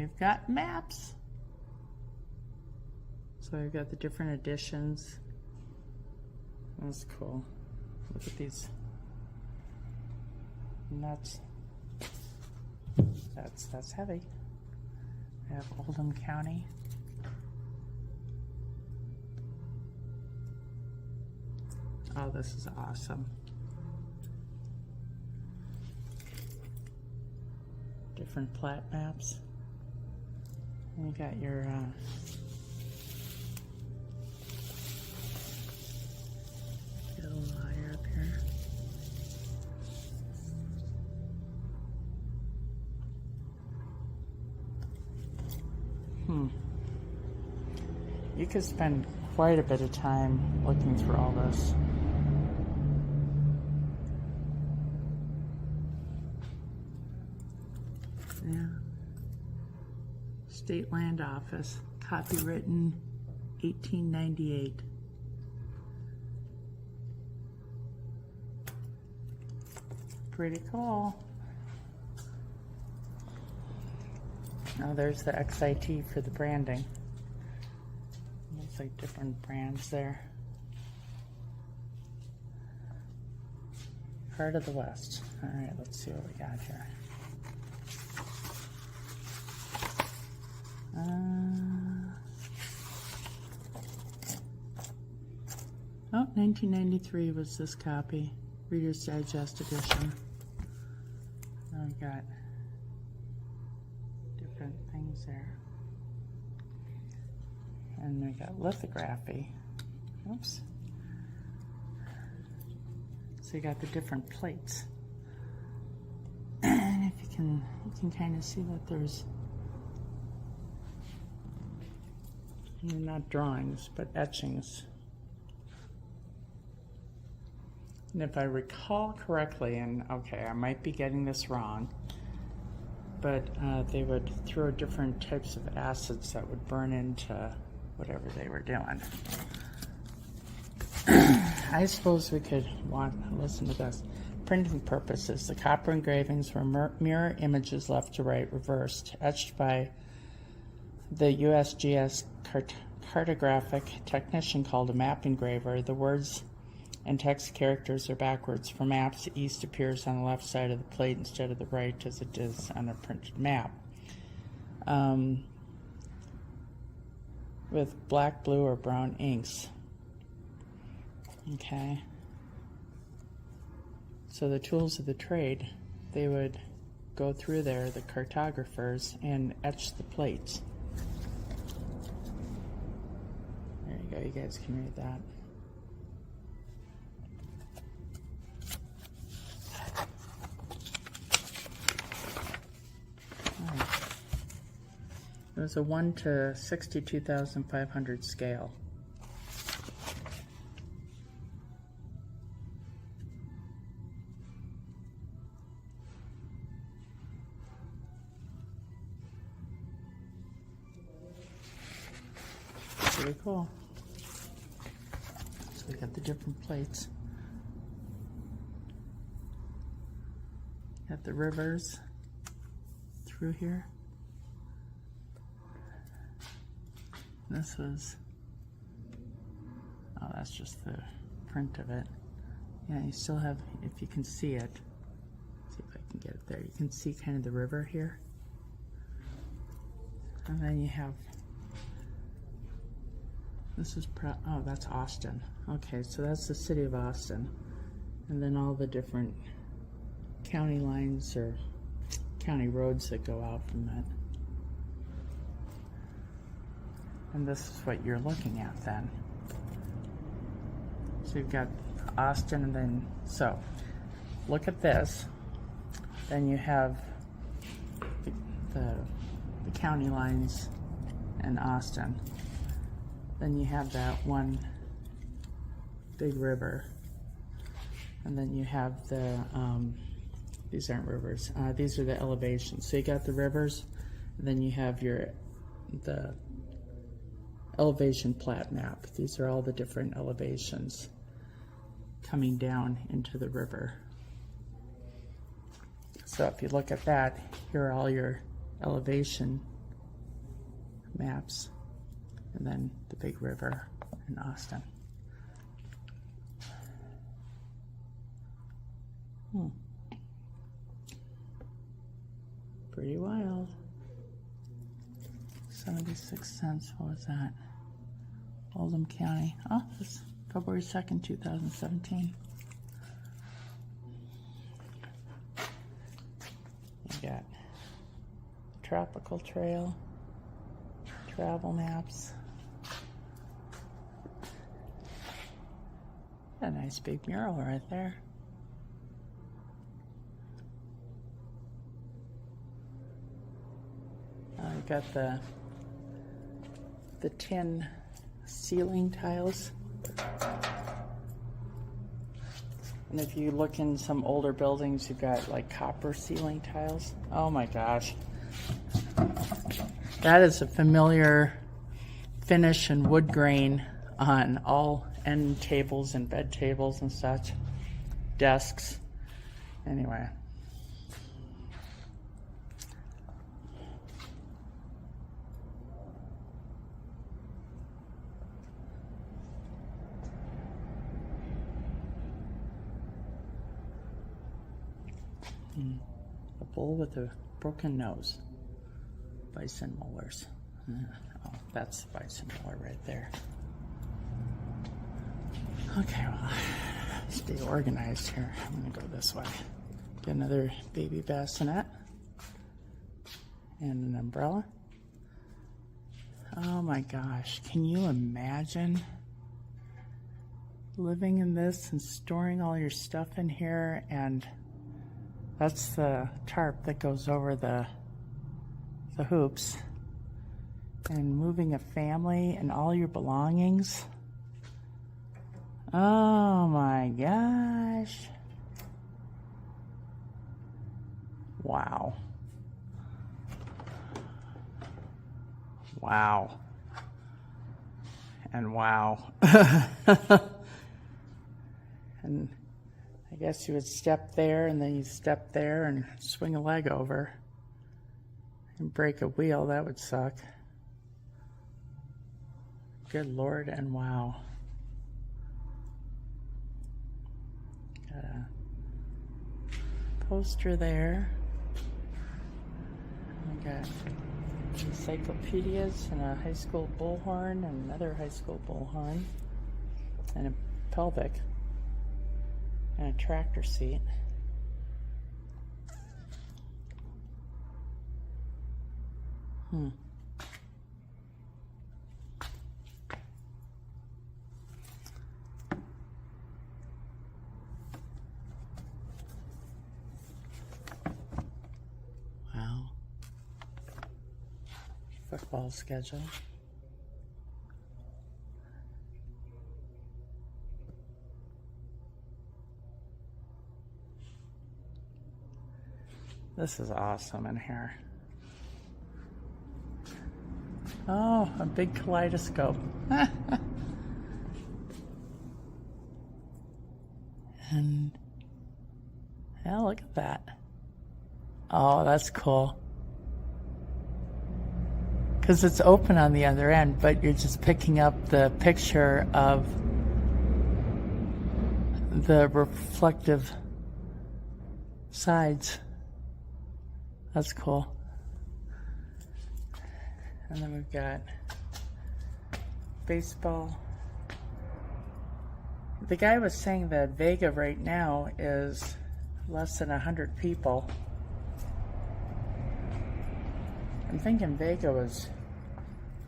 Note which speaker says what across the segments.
Speaker 1: we've got maps. So we've got the different editions. That's cool. Look at these nuts. That's heavy. We have Oldham County. Oh, this is awesome. Different plat maps. And you got your get a little higher up here. You could spend quite a bit of time looking through all this. Yeah. State Land Office, copywritten 1898. Pretty cool. Now there's the XIT for the branding. Looks like different brands there. Heart of the West. All right, let's see what we got here. 1993 was this copy, Reader's Digest edition. Now we got different things there. And we got lithography. Oops. So you got the different plates. And if you can kind of see that there's, not drawings, but etchings. And if I recall correctly, and okay, I might be getting this wrong, but they would throw different types of acids that would burn into whatever they were doing. I suppose we could listen to this. Printing purposes, the copper engravings were mirror images left to right, reversed, etched by the USGS cartographic technician called a map engraver. The words and text characters are backwards. For maps, the east appears on the left side of the plate instead of the right, as it is on a printed map. With black, blue, or brown inks. Okay. So the tools of the trade, they would go through there, the cartographers, and etch the plates. There you go, you guys can read that. It was a 1 to 62,500 scale. Pretty cool. So we got the different plates. Got the rivers through here. This was, oh, that's just the print of it. Yeah, you still have, if you can see it, see if I can get it there. You can see kind of the river here. And then you have, this is, oh, that's Austin. Okay, so that's the city of Austin. And then all the different county lines or county roads that go out from that. And this is what you're looking at then. So you've got Austin, and then, so look at this. Then you have the county lines in Austin. Then you have that one big river. And then you have the, these aren't rivers, these are the elevations. So you got the rivers, and then you have the elevation plat map. These are all the different elevations coming down into the river. So if you look at that, here are all your elevation maps, and then the big river in Austin. Pretty wild. 76 cents. What was that? Oldham County. Oh, it's February 2nd, 2017. You got Tropical Trail, travel maps. A nice big mural right there. You got the tin ceiling tiles. And if you look in some older buildings, you've got like copper ceiling tiles. Oh my gosh. That is a familiar finish and wood grain on all end tables and bed tables and such. Desks. Anyway. A bull with a broken nose. Bison molars. Oh, that's the bison molar right there. Okay, well, stay organized here. I'm going to go this way. Get another baby bassinet. And an umbrella. Oh my gosh, can you imagine living in this and storing all your stuff in here? And that's the tarp that goes over the hoops, and moving a family and all your belongings. Oh my gosh. Wow. Wow. And wow. And I guess you would step there, and then you step there and swing a leg over and break a wheel. That would suck. Good Lord, and wow. Got a poster there. We got encyclopedias and a high school bullhorn and another high school bullhorn and a pelvic. And a tractor seat. Wow. Football schedule. This is awesome in here. Oh, a big kaleidoscope. And yeah, look at that. Oh, that's cool. Because it's open on the other end, but you're just picking up the picture of the reflective sides. That's cool. And then we've got baseball. The guy was saying that Vega right now is less than 100 people. I'm thinking Vega was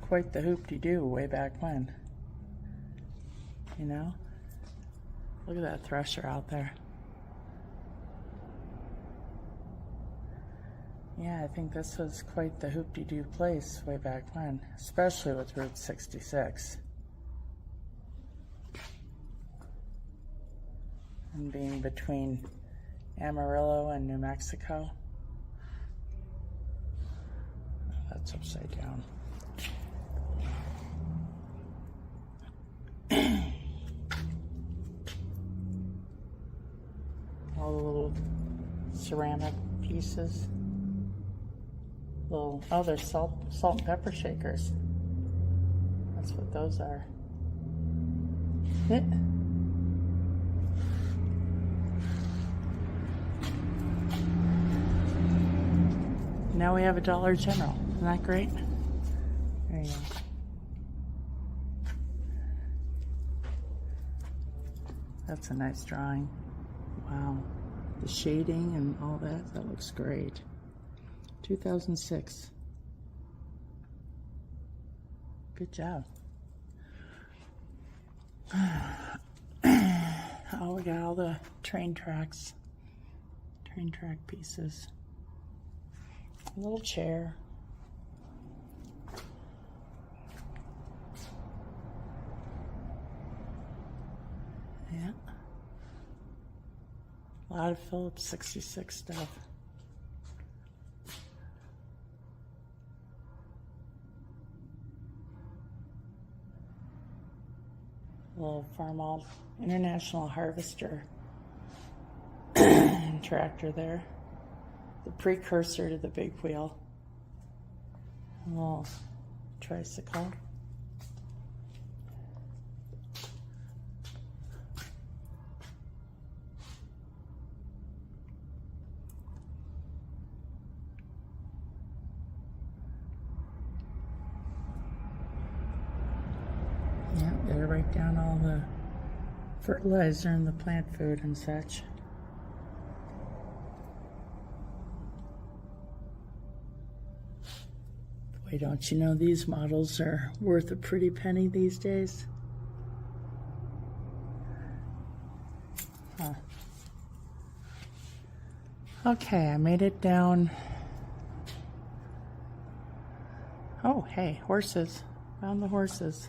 Speaker 1: quite the hoop-de-doo way back when. You know? Look at that thresher out there. Yeah, I think this was quite the hoop-de-doo place way back when, especially with Route 66. And being between Amarillo and New Mexico. Oh, that's upside down. All the little ceramic pieces. little, oh, they're salt and pepper shakers. That's what those are. Now we have a Dollar General. Isn't that great? There you go. That's a nice drawing. Wow. The shading and all that looks great. 2006. Good job. Oh, we got all the train track pieces. A little chair. Yeah. A lot of Phillips 66 stuff. Little Farmall International Harvester tractor there. The precursor to the big wheel. A little tricycle. Yeah, gotta write down all the fertilizer and the plant food and such. Boy, don't you know these models are worth a pretty penny these days? Huh. Okay, I made it down. Oh, hey, horses. Found the horses.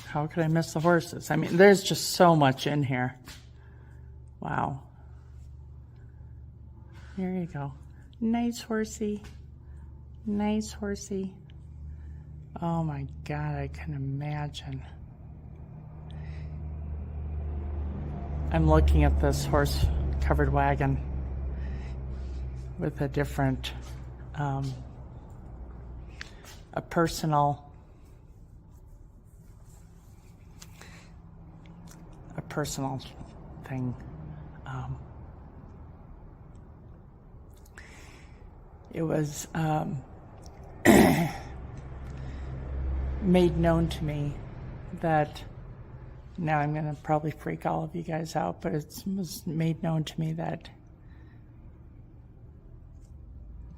Speaker 1: How could I miss the horses? I mean, there's just so much in here. Wow. Here you go. Nice horsey. Nice horsey. Oh my God, I can imagine. I'm looking at this horse-covered wagon with a different, a personal thing. It was made known to me that, now I'm going to probably freak all of you guys out, but it was made known to me that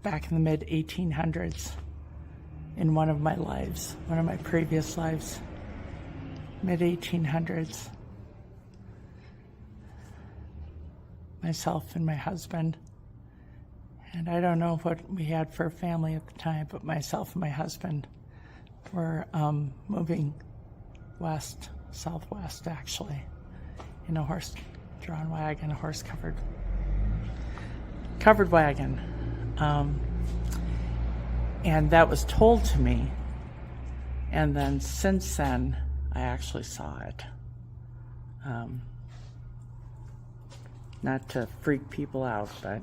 Speaker 1: back in the mid-1800s, in one of my lives, one of my previous lives, mid-1800s, myself and my husband, and I don't know what we had for a family at the time, but myself and my husband were moving southwest actually, in a horse-drawn wagon, a horse-covered wagon. And that was told to me, and then since then, I actually saw it. Not to freak people out, but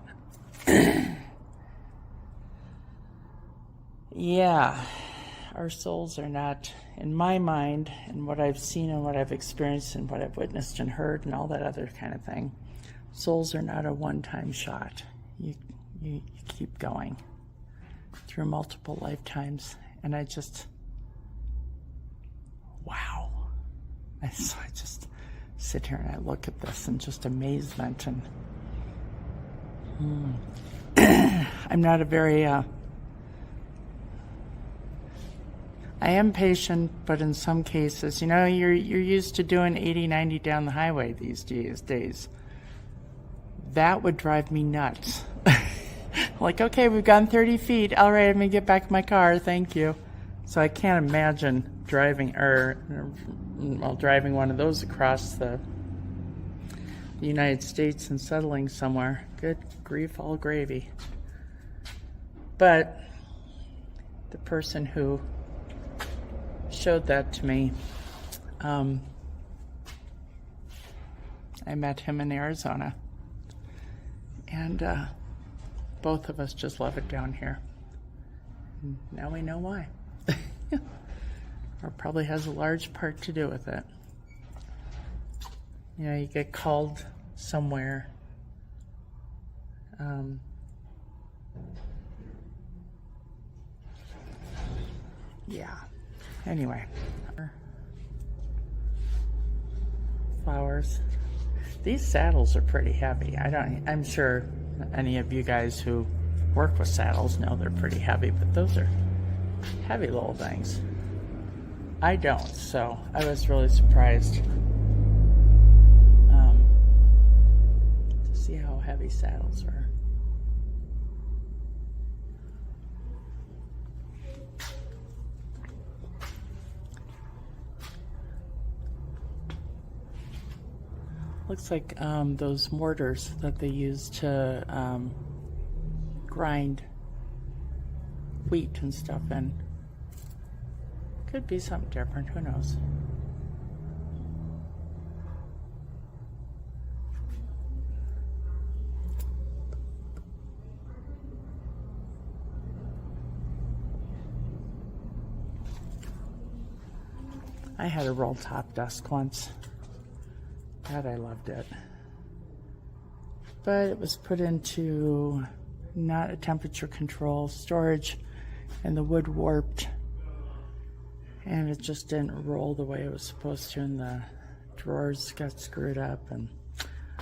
Speaker 1: yeah, our souls are not, in my mind, and what I've seen and what I've experienced and what I've witnessed and heard and all that other kind of thing, souls are not a one-time shot. You keep going through multiple lifetimes, and I just, wow. I just sit here and I look at this in just amazement, and I'm not a very, I am patient, but in some cases, you're used to doing 80, 90 down the highway these days. That would drive me nuts. Like, okay, we've gone 30 feet. All right, I'm going to get back in my car. Thank you. So I can't imagine driving one of those across the United States and settling somewhere. Good grief, all gravy. But the person who showed that to me, I met him in Arizona, and both of us just love it down here. Now we know why. Or probably has a large part to do with it. You know, you get called somewhere. Yeah. Anyway. Flowers. These saddles are pretty heavy. I'm sure any of you guys who work with saddles know they're pretty heavy, but those are heavy little things. I don't, so I was really surprised to see how heavy saddles are. Looks like those mortars that they use to grind wheat and stuff in. Could be something different, who knows? I had a roll top desk once. God, I loved it. But it was put into not a temperature control storage, and the wood warped, and it just didn't roll the way it was supposed to, and the drawers got screwed up, and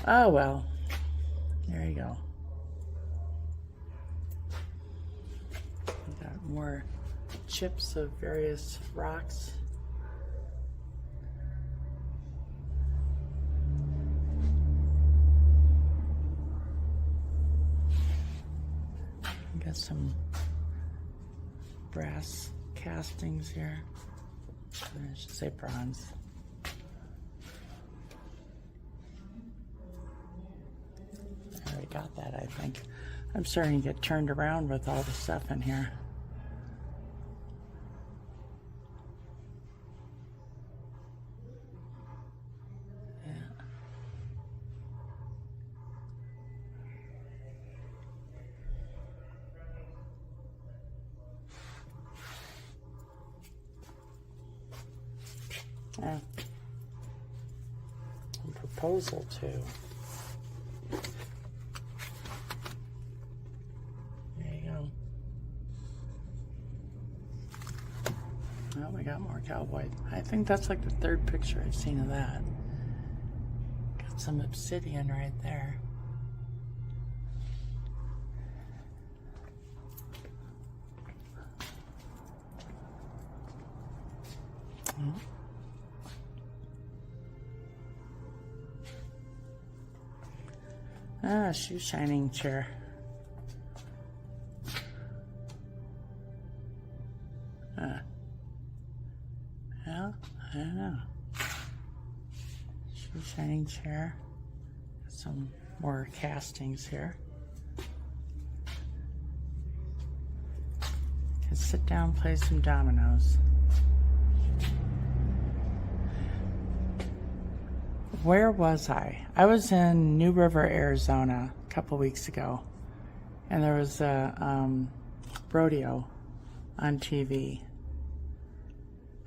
Speaker 1: oh well, there you go. We got more chips of various rocks. Got some brass castings here. I should say bronze. I already got that, I think. I'm starting to get turned around with all the stuff in here. Yeah. A proposal too. There you go. Oh, we got more cowboy. I think that's like the third picture I've seen of that. Got some obsidian right there. Ah, shoe shining chair. Well, I don't know. Shoe shining chair. Some more castings here. Can sit down, play some dominoes. Where was I? I was in New River, Arizona a couple weeks ago, and there was a rodeo on TV.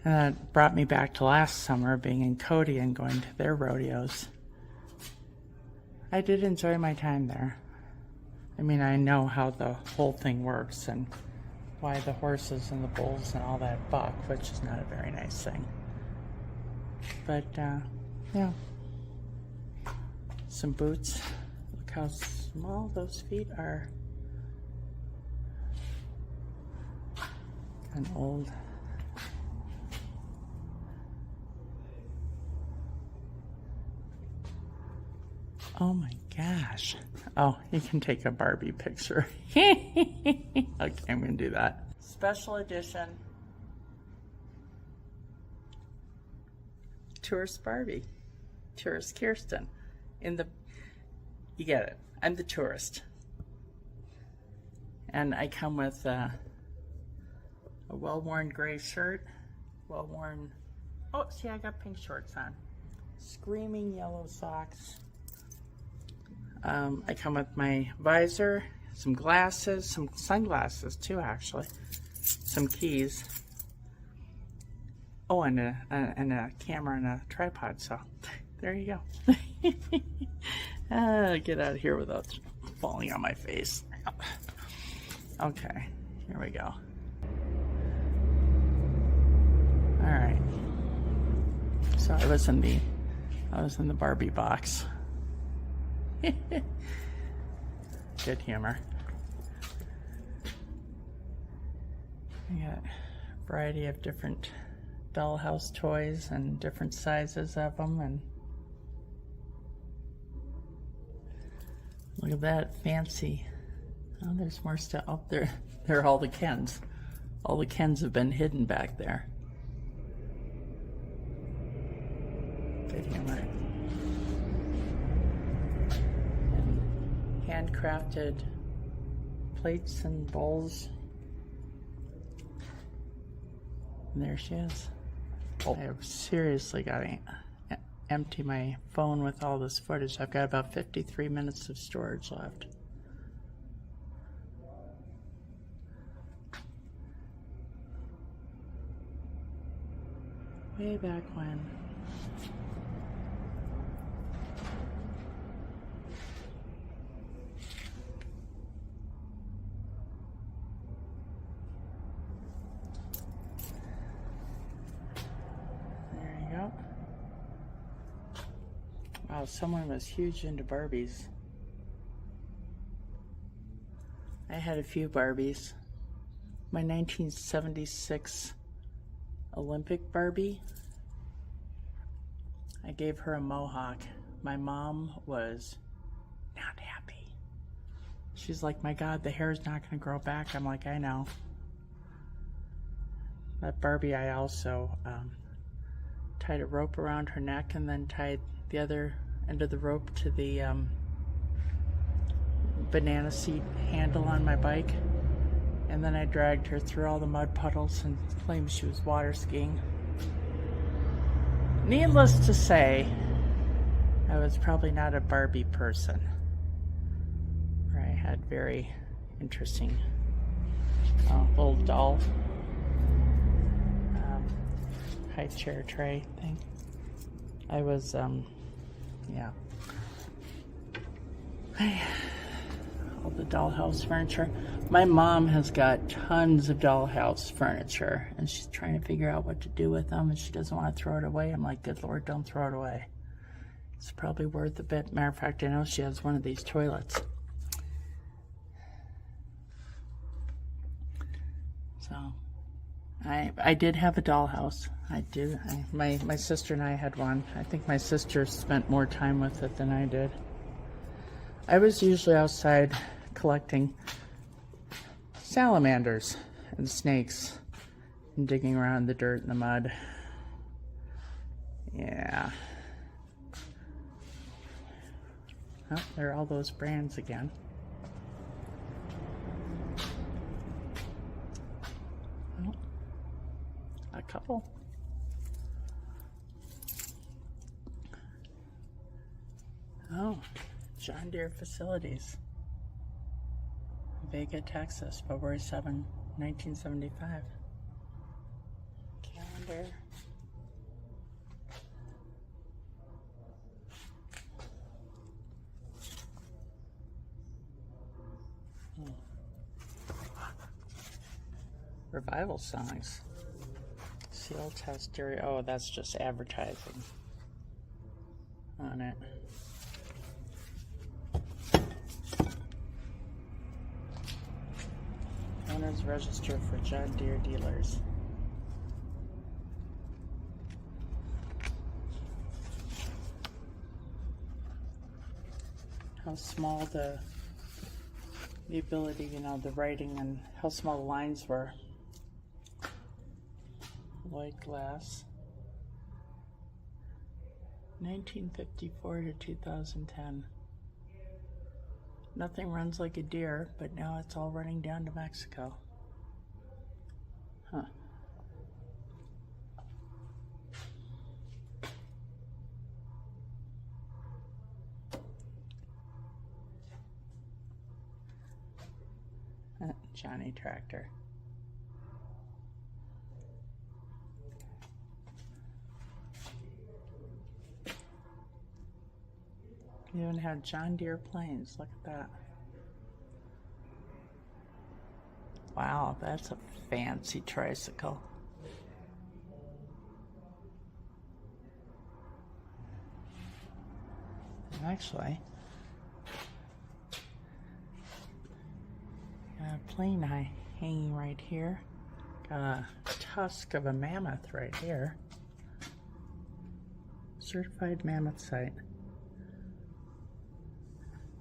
Speaker 1: And that brought me back to last summer, being in Cody and going to their rodeos. I did enjoy my time there. I mean, I know how the whole thing works and why the horses and the bulls and all that buck, which is not a very nice thing. But, yeah. Some boots. Look how small those feet are. And old. Oh my gosh. Oh, you can take a Barbie picture. Okay, I'm going to do that. Special edition. Tourist Barbie. Tourist Kirsten. You get it. I'm the tourist. And I come with a well-worn gray shirt. Well-worn. Oh, see, I got pink shorts on. Screaming yellow socks. I come with my visor, some glasses, some sunglasses too, actually. some keys. Oh, and a camera and a tripod. So there you go. Get out of here without falling on my face. Okay, here we go. All right. So I was in the Barbie box. Good humor. I got a variety of different dollhouse toys and different sizes of them, and look at that fancy. Oh, there's more stuff up there. There are all the Kens. All the Kens have been hidden back there. Good humor. And handcrafted plates and bowls. And there she is. Oh. I've seriously got to empty my phone with all this footage. I've got about 53 minutes of storage left. Way back when. Wow, someone was huge into Barbies. I had a few Barbies. My 1976 Olympic Barbie, I gave her a mohawk. My mom was not happy. She's like, my God, the hair's not going to grow back. I'm like, I know. That Barbie, I also tied a rope around her neck and then tied the other end of the rope to the banana seat handle on my bike, and then I dragged her through all the mud puddles and claimed she was water skiing. Needless to say, I was probably not a Barbie person. I had very interesting little doll high chair tray thing. I was yeah. All the dollhouse furniture. My mom has got tons of dollhouse furniture, and she's trying to figure out what to do with them, and she doesn't want to throw it away. I'm like, good Lord, don't throw it away. It's probably worth a bit. Matter of fact, I know she has one of these toilets. So, I did have a dollhouse. I do. My sister and I had one. I think my sister spent more time with it than I did. I was usually outside collecting salamanders and snakes and digging around in the dirt and the mud. Yeah. Oh, there are all those brands again. Oh, a couple. Oh, John Deere Facilities, Vega, Texas, February 7, 1975. Calendar. Revival songs. Seal test area. Oh, that's just advertising on it. Owners register for John Deere dealers. How small the ability, the writing, and how small the lines were. White glass. 1954 to 2010. Nothing runs like a deer, but now it's all running down to Mexico. Huh. Johnny Tractor. You even have John Deere planes. Look at that. Wow, that's a fancy tricycle. Actually, got a plane hanging right here. Got a tusk of a mammoth right here. Certified mammoth site.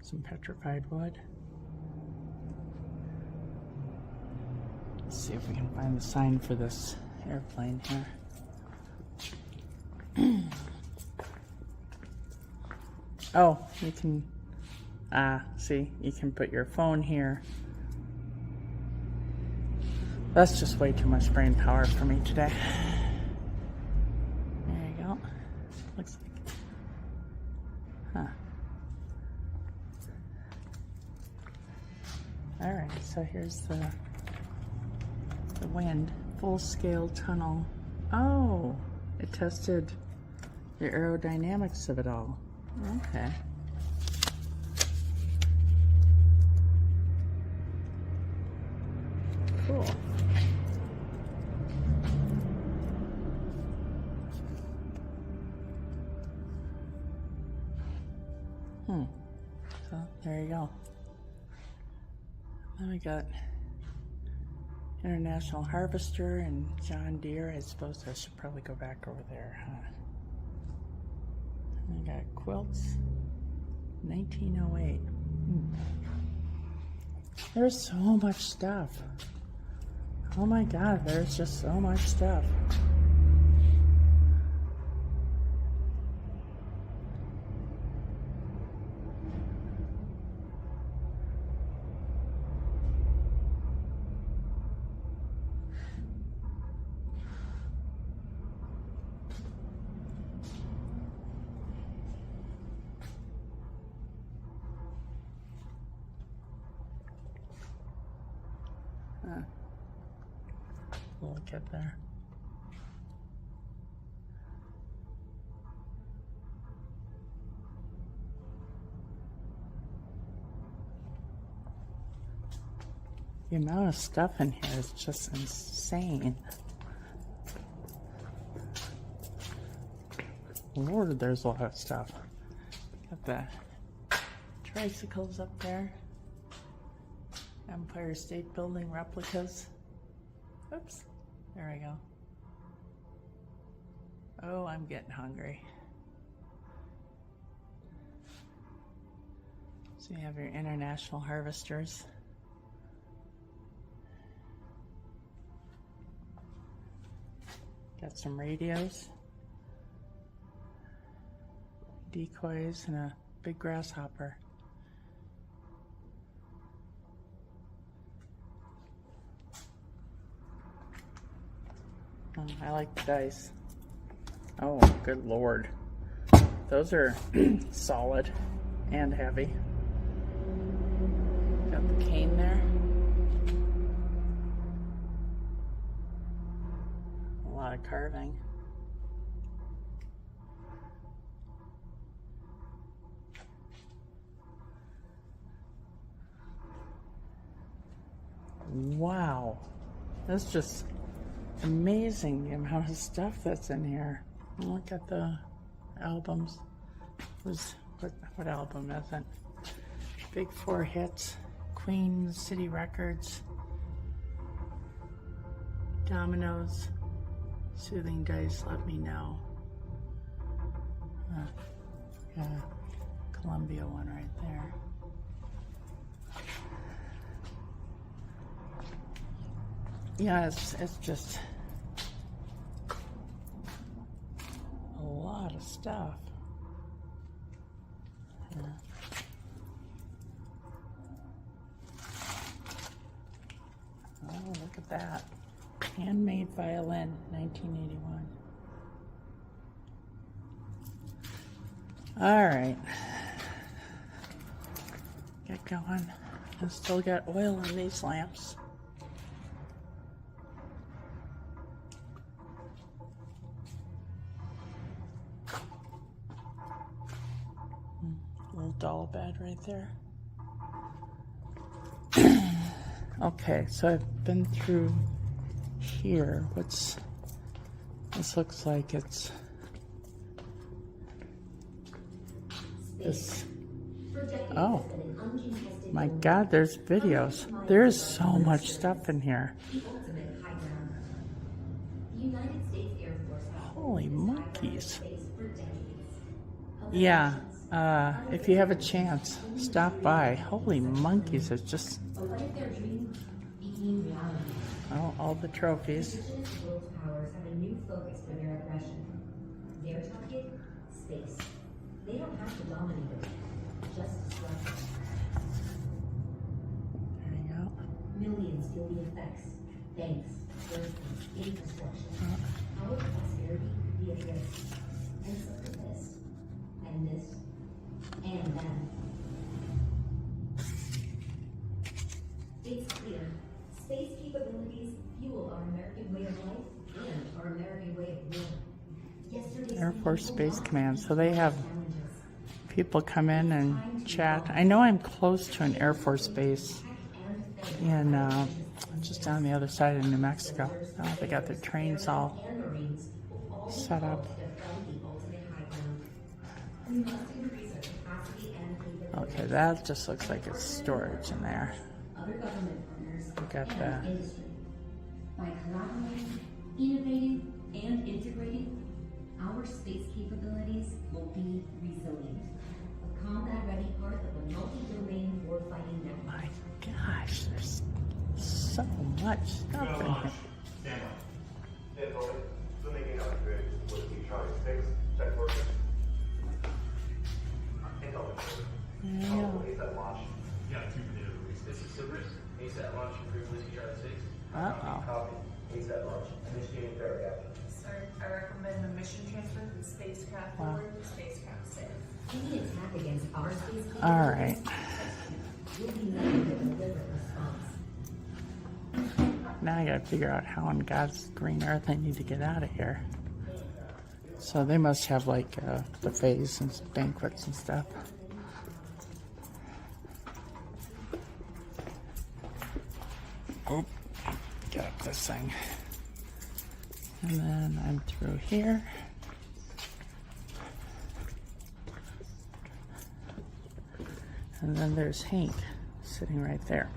Speaker 1: Some petrified wood. Let's see if we can find the sign for this airplane here. Oh, you can, see, you can put your phone here. That's just way too much brain power for me today. There you go. Looks like, huh. Alright, so here's the wind. Full-scale tunnel. Oh, it tested the aerodynamics of it all. Okay. Cool. So there you go. Then we got International Harvester and John Deere. I suppose I should probably go back over there, huh? I got quilts, 1908. There's so much stuff. Oh my God, there's just so much stuff. We'll get there. The amount of stuff in here is just insane. Lord, there's a lot of stuff. Got the tricycles up there. Empire State Building replicas. Oops, there we go. Oh, I'm getting hungry. So you have your international harvesters. Got some radios. Decoys and a big grasshopper. Oh, I like the dice. Oh, good Lord. Those are solid and heavy. Got the cane there. A lot of carving. Wow. That's just amazing, the amount of stuff that's in here. Look at the albums. What album is it? Big Four hits. Queen City Records. Dominoes. Soothing Dice, Let Me Know. Yeah, Columbia one right there. Yeah, it's just a lot of stuff. Yeah. Oh, look at that. Handmade violin, 1981. All right. Get going. I still got oil in these lamps. right there. Okay, so I've been through here. This looks like it's this. Oh my God, there's videos. There's so much stuff in here. Holy monkeys. Yeah, if you have a chance, stop by. Holy monkeys, it's just... Oh, all the trophies.
Speaker 2: World powers have a new focus for their aggression. Their target, space. They don't have to dominate it, just disrupt it.
Speaker 1: There you go.
Speaker 2: Millions feel the effects. Banks, earthquakes, infrastructure. Our prosperity could be at risk. And so could this. And this. And them. It's clear. Space capabilities fuel our American way of life and our American way of war.
Speaker 1: Air Force Space Command. So they have people come in and chat. I know I'm close to an Air Force base in just on the other side of New Mexico. They got their trains all set up. Okay, that just looks like it's storage in there. Got that.
Speaker 2: By collaborating, innovating, and integrating, our space capabilities will be resilient. A combat-ready part of a multi-domain warfighting network.
Speaker 1: My gosh, there's so much stuff in here.
Speaker 3: Stand by. Still making out good with the Charlie 6. Check working.
Speaker 1: Yeah.
Speaker 3: ASAT launch.
Speaker 4: Yeah, 2 minutes.
Speaker 3: This is Silvers. ASAT launch for Whiskey Charlie 6.
Speaker 1: Uh-oh.
Speaker 3: Copy. ASAT launch. Initiating fair reaction.
Speaker 5: Sir, I recommend the mission transfer from spacecraft forward to spacecraft safe.
Speaker 2: Any attack against our space
Speaker 1: All right.
Speaker 2: will be met with a deliberate response.
Speaker 1: Now I gotta figure out how on God's green earth I need to get out of here. So they must have like buffets and banquets and stuff. Oh, get up this thing. And then I'm through here. And then there's Hank sitting right there.